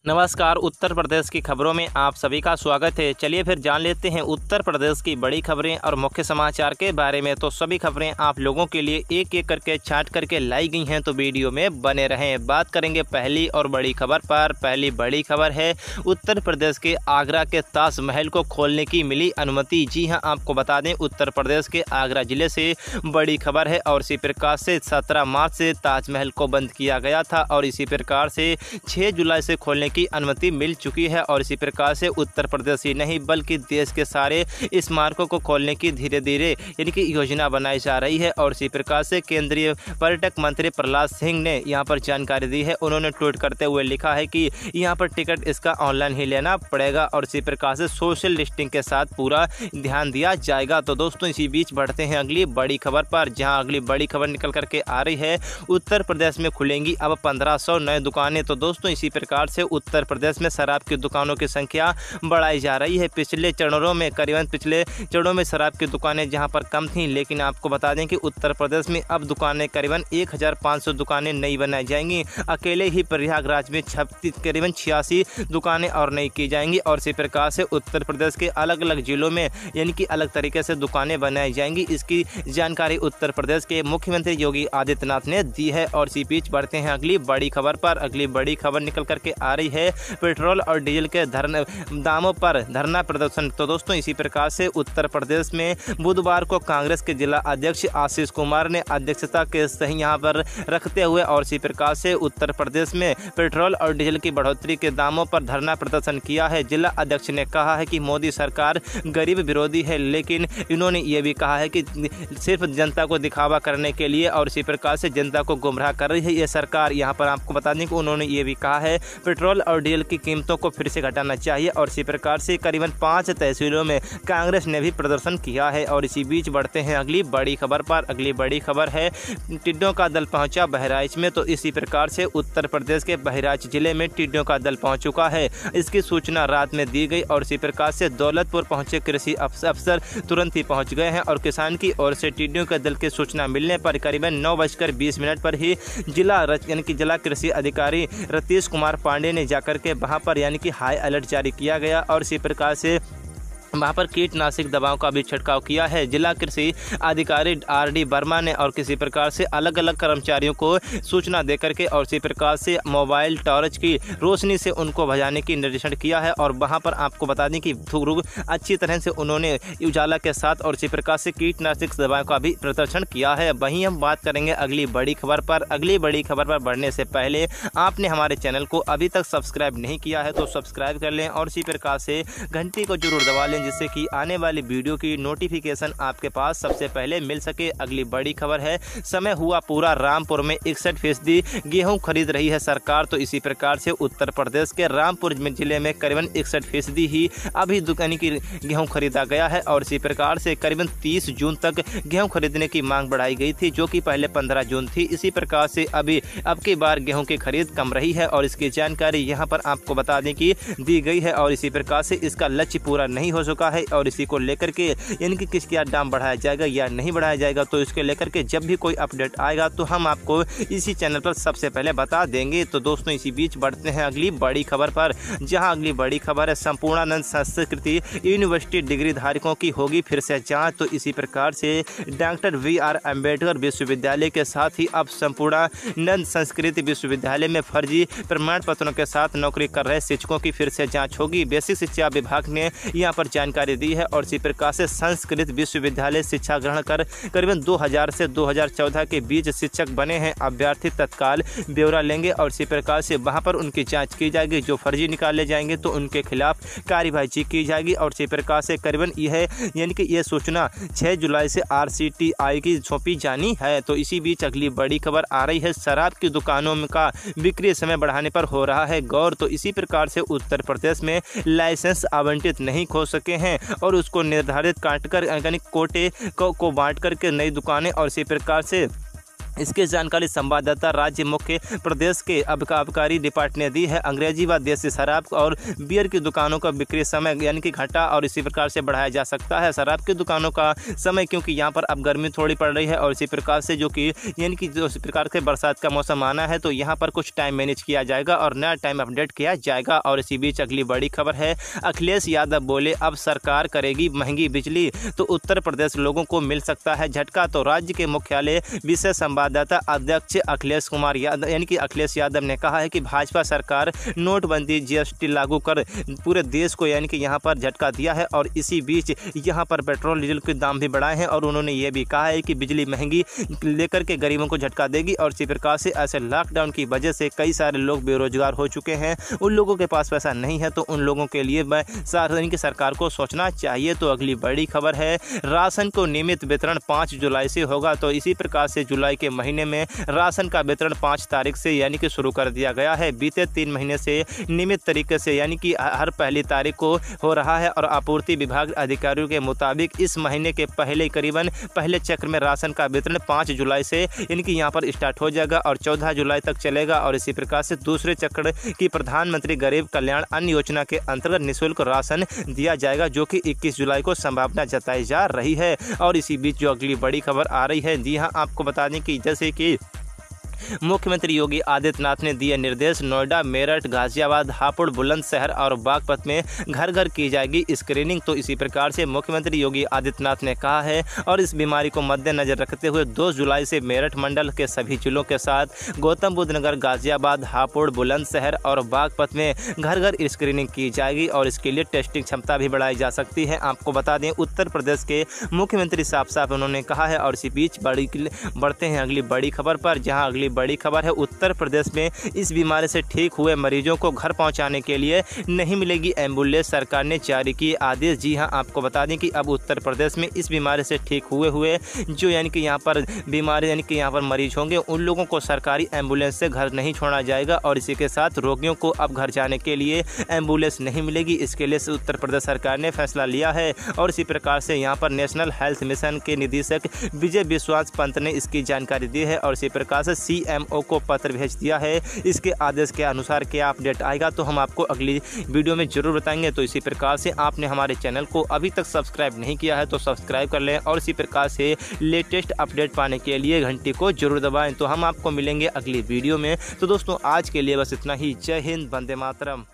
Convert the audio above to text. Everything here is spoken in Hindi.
नमस्कार। उत्तर प्रदेश की खबरों में आप सभी का स्वागत है। चलिए फिर जान लेते हैं उत्तर प्रदेश की बड़ी खबरें और मुख्य समाचार के बारे में। तो सभी खबरें आप लोगों के लिए एक एक करके छांट करके लाई गई हैं, तो वीडियो में बने रहें। बात करेंगे पहली और बड़ी खबर पर। पहली बड़ी खबर है उत्तर प्रदेश के आगरा के ताजमहल को खोलने की मिली अनुमति। जी हां, आपको बता दें उत्तर प्रदेश के आगरा जिले से बड़ी खबर है और इसी प्रकार से 17 मार्च से ताजमहल को बंद किया गया था और इसी प्रकार से 6 जुलाई से खोलने की अनुमति मिल चुकी है। और इसी प्रकार से उत्तर प्रदेश ही नहीं बल्कि देश के सारे स्मारकों को खोलने की धीरे धीरे यानी कि योजना बनाई जा रही है। और इसी प्रकार से केंद्रीय पर्यटक मंत्री प्रहलाद सिंह ने यहां पर जानकारी दी है। उन्होंने ट्वीट करते हुए लिखा है कि यहां पर टिकट इसका ऑनलाइन ही लेना पड़ेगा और इसी प्रकार से सोशल डिस्टेंसिंग के साथ पूरा ध्यान दिया जाएगा। तो दोस्तों इसी बीच बढ़ते हैं अगली बड़ी खबर पर, जहां अगली बड़ी खबर निकल करके आ रही है उत्तर प्रदेश में खुलेंगी अब 1500 नए दुकानें। तो दोस्तों इसी प्रकार से उत्तर प्रदेश में शराब की दुकानों की संख्या बढ़ाई जा रही है। पिछले चरणों में शराब की दुकानें जहां पर कम थीं, लेकिन आपको बता दें कि उत्तर प्रदेश में अब दुकानें करीबन 1500 दुकानें नई बनाई जाएंगी। अकेले ही प्रयागराज में करीबन 86 दुकानें और नई की जाएंगी। और इसी प्रकार से उत्तर प्रदेश के अलग अलग जिलों में यानी कि अलग तरीके से दुकानें बनाई जाएंगी। इसकी जानकारी उत्तर प्रदेश के मुख्यमंत्री योगी आदित्यनाथ ने दी है। और इसी बीच बढ़ते हैं अगली बड़ी खबर पर। अगली बड़ी खबर निकल करके आ रही है पेट्रोल और डीजल के दामों पर धरना प्रदर्शन। तो दोस्तों इसी प्रकार से उत्तर प्रदेश में बुधवार को कांग्रेस के जिला अध्यक्ष आशीष कुमार ने अध्यक्षता के सही यहां पर रखते हुए और इसी प्रकार से उत्तर प्रदेश में पेट्रोल और डीजल की बढ़ोतरी के दामों पर धरना प्रदर्शन किया है। जिला अध्यक्ष ने कहा है कि मोदी सरकार गरीब विरोधी है, लेकिन इन्होंने ये भी कहा है कि सिर्फ जनता को दिखावा करने के लिए और इसी प्रकार से जनता को गुमराह कर रही है ये सरकार। यहाँ पर आपको बता दें कि उन्होंने ये भी कहा है पेट्रोल और डीजल की कीमतों को फिर से घटाना चाहिए। और इसी प्रकार से करीबन 5 तहसीलों में कांग्रेस ने भी प्रदर्शन किया है। और इसी बीच बढ़ते हैं अगली बड़ी खबर पर। अगली बड़ी खबर है टिड्डों का दल पहुंचा बहराइच में। तो इसी प्रकार से उत्तर प्रदेश के बहराइच जिले में टिड्डों का दल पहुंच चुका है। इसकी सूचना रात में दी गई और इसी प्रकार से दौलतपुर पहुंचे कृषि अफसर तुरंत ही पहुंच गए हैं। और किसान की ओर से टिड्डों के दल की सूचना मिलने पर करीबन 9:20 पर ही जिला कृषि अधिकारी रतीश कुमार पांडे ने जाकर के वहां पर यानी कि हाई अलर्ट जारी किया गया और इसी प्रकार से वहाँ पर कीटनाशक दवाओं का भी छिड़काव किया है। जिला कृषि अधिकारी RD वर्मा ने और किसी प्रकार से अलग अलग कर्मचारियों को सूचना देकर के और इसी प्रकार से मोबाइल टॉर्च की रोशनी से उनको भजाने की निर्देशन किया है। और वहाँ पर आपको बता दें कि अच्छी तरह से उन्होंने उजाला के साथ और इसी प्रकार से कीटनाशक दवाओं का भी प्रदर्शन किया है। वहीं हम बात करेंगे अगली बड़ी खबर पर। अगली बड़ी खबर पर बढ़ने से पहले आपने हमारे चैनल को अभी तक सब्सक्राइब नहीं किया है तो सब्सक्राइब कर लें और इसी प्रकार से घंटी को जरूर दबा लें जिससे कि आने वाली वीडियो की नोटिफिकेशन आपके पास सबसे पहले मिल सके। अगली बड़ी खबर है समय हुआ पूरा, रामपुर में 61% गेहूं खरीद रही है सरकार। तो इसी प्रकार से उत्तर प्रदेश के रामपुर जिले में करीबन 61% ही अभी दुकानी की गेहूं खरीदा गया है। और इसी प्रकार से करीबन 30 जून तक गेहूं खरीदने की मांग बढ़ाई गई थी, जो कि पहले 15 जून थी। इसी प्रकार से अब की बार गेहूं की खरीद कम रही है और इसकी जानकारी यहाँ पर आपको बता दें कि दी गई है। और इसी प्रकार से इसका लक्ष्य पूरा नहीं हो चुका है और इसी को लेकर के यानी कि किसका दाम बढ़ाया जाएगा या नहीं बढ़ाया जाएगा, तो इसके लेकर के जब भी कोई अपडेट आएगा तो हम आपको इसी चैनल पर सबसे पहले बता देंगे। तो दोस्तों इसी बीच बढ़ते हैं अगली बड़ी खबर पर, जहां अगली बड़ी खबर है संपूर्णानंद संस्कृति यूनिवर्सिटी डिग्री धारकों की होगी फिर से जांच। तो इसी प्रकार से डॉक्टर VR अम्बेडकर विश्वविद्यालय के साथ ही अब संपूर्णानंद संस्कृति विश्वविद्यालय में फर्जी प्रमाण पत्रों के साथ नौकरी कर रहे शिक्षकों की फिर से जाँच होगी। बेसिक शिक्षा विभाग ने यहाँ पर जानकारी दी है। और इसी प्रकार से संस्कृत विश्वविद्यालय शिक्षा ग्रहण कर करीबन 2000 से 2014 के बीच शिक्षक बने हैं अभ्यर्थी तत्काल ब्यौरा लेंगे और इसी प्रकार से वहां पर उनकी जांच की जाएगी। जो फर्जी निकाले जाएंगे तो उनके खिलाफ कार्यवाही की जाएगी। और इसी प्रकार से करीबन यानी कि यह सूचना 6 जुलाई से RCTI की सौंपी जानी है। तो इसी बीच अगली बड़ी खबर आ रही है शराब की दुकानों का बिक्री समय बढ़ाने पर हो रहा है गौर। तो इसी प्रकार से उत्तर प्रदेश में लाइसेंस आवंटित नहीं हो सके हैं और उसको निर्धारित काटकर यानी कोटे को बांट करके नई दुकानें और इसी प्रकार से इसकी जानकारी संवाददाता राज्य मुख्य प्रदेश के आबकारी डिपार्टमेंट ने दी है। अंग्रेजी व देसी शराब और बियर की दुकानों का बिक्री समय यानी कि घटा और इसी प्रकार से बढ़ाया जा सकता है। शराब की दुकानों का समय क्योंकि यहाँ पर अब गर्मी थोड़ी पड़ रही है और इसी प्रकार से जो कि यानी कि जो इसी प्रकार से बरसात का मौसम आना है तो यहाँ पर कुछ टाइम मैनेज किया जाएगा और नया टाइम अपडेट किया जाएगा। और इसी बीच अगली बड़ी खबर है, अखिलेश यादव बोले अब सरकार करेगी महंगी बिजली तो उत्तर प्रदेश लोगों को मिल सकता है झटका। तो राज्य के मुख्यालय विशेष संवाददाता अध्यक्ष अखिलेश कुमार यादव यानी कि अखिलेश यादव ने कहा है कि भाजपा सरकार नोटबंदी जीएसटी लागू कर पूरे देश को यानी कि यहाँ पर झटका दिया है और इसी बीच यहाँ पर पेट्रोल डीजल के दाम भी बढ़ाए हैं और उन्होंने ये भी कहा है कि बिजली महंगी लेकर के गरीबों को झटका देगी। और इसी प्रकार से ऐसे लॉकडाउन की वजह से कई सारे लोग बेरोजगार हो चुके हैं, उन लोगों के पास पैसा नहीं है तो उन लोगों के लिए यानी कि सरकार को सोचना चाहिए। तो अगली बड़ी खबर है, राशन को नियमित वितरण 5 जुलाई से होगा। तो इसी प्रकार से जुलाई के महीने में राशन का वितरण 5 तारीख से यानी कि शुरू कर दिया गया है। बीते 3 महीने से नियमित तरीके से यानी कि हर पहली तारीख को हो रहा है और आपूर्ति विभाग अधिकारियों के मुताबिक इस महीने के करीबन पहले चक्र में राशन का वितरण 5 जुलाई से यानी कि यहाँ पर स्टार्ट हो जाएगा और 14 जुलाई तक चलेगा। और इसी प्रकार से दूसरे चक्र की प्रधानमंत्री गरीब कल्याण अन्न योजना के अंतर्गत निःशुल्क राशन दिया जाएगा जो कि 21 जुलाई को संभावना जताई जा रही है। और इसी बीच जो अगली बड़ी खबर आ रही है, जी हाँ, आपको बता दें कि जैसे कि मुख्यमंत्री योगी आदित्यनाथ ने दिए निर्देश, नोएडा, मेरठ, गाजियाबाद, हापुड़, बुलंदशहर और बागपत में घर घर की जाएगी स्क्रीनिंग। तो इसी प्रकार से मुख्यमंत्री योगी आदित्यनाथ ने कहा है और इस बीमारी को मद्देनजर रखते हुए 2 जुलाई से मेरठ मंडल के सभी जिलों के साथ गौतम बुद्ध नगर, गाजियाबाद, हापुड़, बुलंदशहर और बागपत में घर घर स्क्रीनिंग की जाएगी और इसके लिए टेस्टिंग क्षमता भी बढ़ाई जा सकती है। आपको बता दें उत्तर प्रदेश के मुख्यमंत्री साफ साफ उन्होंने कहा है। और इसी बीच बढ़ते हैं अगली बड़ी खबर पर, जहां अगली बड़ी खबर है, उत्तर प्रदेश में इस बीमारी से ठीक हुए मरीजों को घर पहुंचाने के लिए नहीं मिलेगी एम्बुलेंस, सरकार ने जारी किए आदेश। जी हां, आपको बता दें कि अब उत्तर प्रदेश में इस बीमारी से ठीक हुए जो यानी कि यहाँ पर बीमारी यानी कि यहाँ पर मरीज होंगे उन लोगों को सरकारी एम्बुलेंस से घर नहीं छोड़ा जाएगा और इसी के साथ रोगियों को अब घर जाने के लिए एम्बुलेंस नहीं मिलेगी। इसके लिए उत्तर प्रदेश सरकार ने फैसला लिया है और इसी प्रकार से यहाँ पर नेशनल हेल्थ मिशन के निदेशक विजय विश्वास पंत ने इसकी जानकारी दी है और इसी प्रकार से CMO को पत्र भेज दिया है। इसके आदेश के अनुसार क्या अपडेट आएगा तो हम आपको अगली वीडियो में जरूर बताएंगे। तो इसी प्रकार से आपने हमारे चैनल को अभी तक सब्सक्राइब नहीं किया है तो सब्सक्राइब कर लें और इसी प्रकार से लेटेस्ट अपडेट पाने के लिए घंटी को जरूर दबाएं। तो हम आपको मिलेंगे अगली वीडियो में। तो दोस्तों आज के लिए बस इतना ही। जय हिंद, वंदे मातरम।